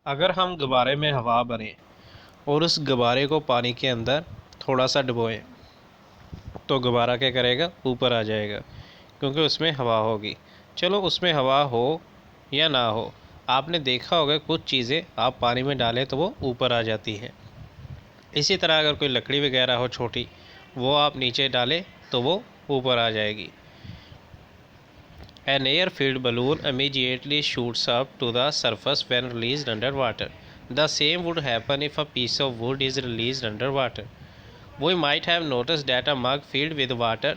अगर हम गुब्बारे में हवा भरें और उस गुब्बारे को पानी के अंदर थोड़ा सा डुबोएं तो गुब्बारा क्या करेगा, ऊपर आ जाएगा, क्योंकि उसमें हवा होगी। चलो उसमें हवा हो या ना हो, आपने देखा होगा कुछ चीज़ें आप पानी में डालें तो वो ऊपर आ जाती हैं। इसी तरह अगर कोई लकड़ी वगैरह हो छोटी, वो आप नीचे डालें तो वो ऊपर आ जाएगी। An air-filled balloon immediately shoots up to the surface when released under water. The same would happen if a piece of wood is released under water. We might have noticed that a mug filled with water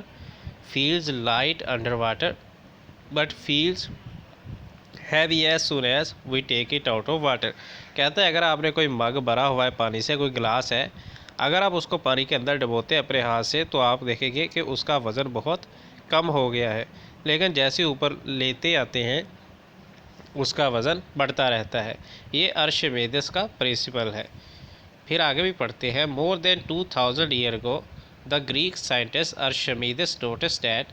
feels light underwater, but feels heavy as soon as we take it out of water. कहता है अगर आपने कोई मग भरा हुआ है पानी से, कोई गिलास है, अगर आप उसको पानी के अंदर डुबोते हैं अपने हाथ से तो आप देखेंगे कि उसका वज़न बहुत कम हो गया है, लेकिन जैसे ऊपर लेते आते हैं उसका वज़न बढ़ता रहता है। ये अर्शमेदिस का प्रिंसिपल है। फिर आगे भी पढ़ते हैं। More than 2000 year ago the Greek scientist Archimedes notice that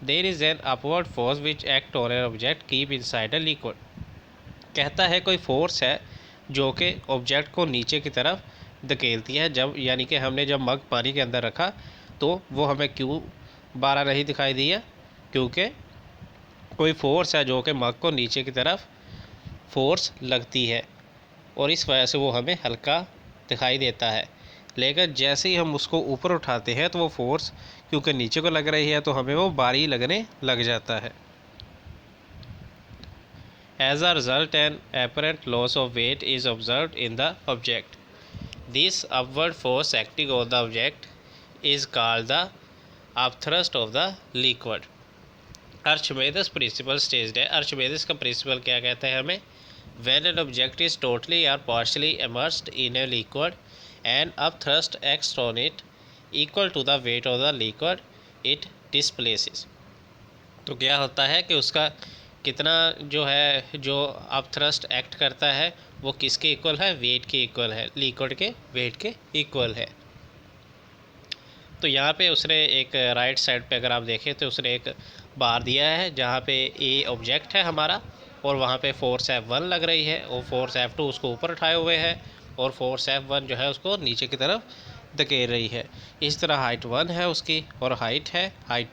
there is an upward force which act on an object keep inside a liquid. कहता है कोई फोर्स है जो कि ऑब्जेक्ट को नीचे की तरफ धकेलती है। जब यानी कि हमने जब मग पानी के अंदर रखा तो वो हमें क्यों बारह नहीं दिखाई दिया, क्योंकि कोई फोर्स है जो कि मग को नीचे की तरफ फोर्स लगती है और इस वजह से वो हमें हल्का दिखाई देता है। लेकिन जैसे ही हम उसको ऊपर उठाते हैं तो वो फोर्स क्योंकि नीचे को लग रही है तो हमें वो भारी लगने लग जाता है। As a result, an apparent loss of weight is observed in the object. This upward force acting on the object is called the upthrust of the liquid. Archimedes principle states है। Archimedes का principal क्या कहता है हमें? When an object is totally or partially immersed in a liquid and upthrust acts on it equal to the weight of the liquid it displaces. तो क्या होता है कि उसका कितना जो है, जो अपथ्रस्ट एक्ट करता है वो किसके इक्वल है? वेट के इक्वल है, लिक्विड के वेट के इक्वल है। तो यहाँ पे उसने एक राइट साइड पे अगर आप देखें तो उसने एक बार दिया है जहाँ पे ए ऑब्जेक्ट है हमारा और वहाँ पे फोर्स F1 लग रही है और फोर्स F2 उसको ऊपर उठाए हुए है और फोर्स F1 जो है उसको नीचे की तरफ धकेल रही है। इस तरह हाइट 1 है उसकी और हाइट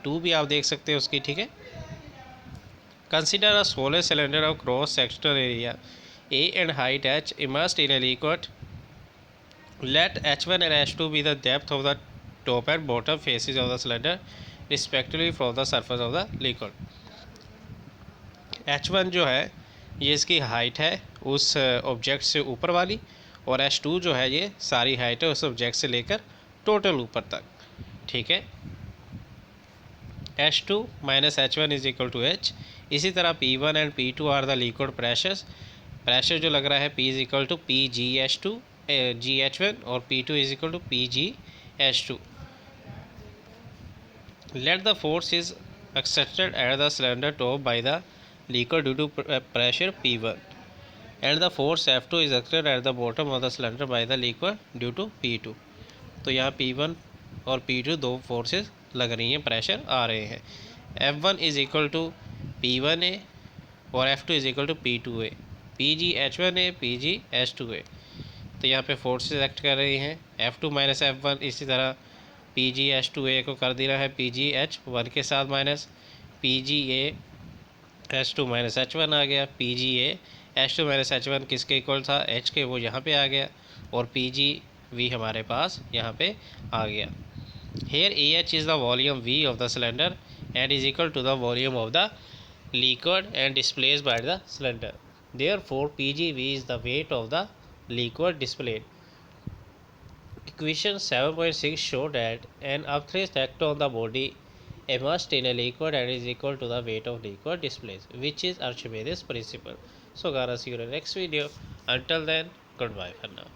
2 भी आप देख सकते हैं उसकी। ठीक है। Consider a solar cylinder of cross sectional area A and height h immersed in a liquid. Let h1 and h2 be the depth of the top and bottom faces of the cylinder respectively from the surface of the liquid. h1 जो है ये इसकी height है उस object से ऊपर वाली और h2 जो है ये सारी हाइट है उस ऑब्जेक्ट से लेकर टोटल ऊपर तक। ठीक है। h2 minus h1 is equal to h। इसी तरह p1 and p2 are the liquid pressures. Pressure जो लग रहा है P is equal to P G H two G H one और P2 is equal to P G H two. Let the force is accepted at the cylinder top by the liquid due to pressure P1 and the force F2 is exerted at the bottom of the cylinder by the liquid due to P2। तो यहाँ P1 और P2 दो forces लग रही हैं, pressure आ रहे हैं। F1 is equal to P1A और F2 is equal to P2A, PGH1A PGH2A। तो यहाँ पे फोर्सेस एक्ट कर रही हैं F2 माइनस F1। इसी तरह PGH2A को कर दिया है PGH1 के साथ minus, PGA H2 minus H1 आ गया, PGA H2 माइनस H1 किसके इक्वल था? H के, वो यहाँ पे आ गया और PGV हमारे पास यहाँ पे आ गया। Here AH is the volume V of the cylinder and is equal to the volume of the liquid and displaced by the cylinder. Therefore, PGV is the weight of the liquid displayed. Equation 7.6 show that an upthrust acts on the body immersed in a liquid and is equal to the weight of liquid displaced, which is Archimedes principle. So, guys, see you in the next video. Until then, goodbye for now.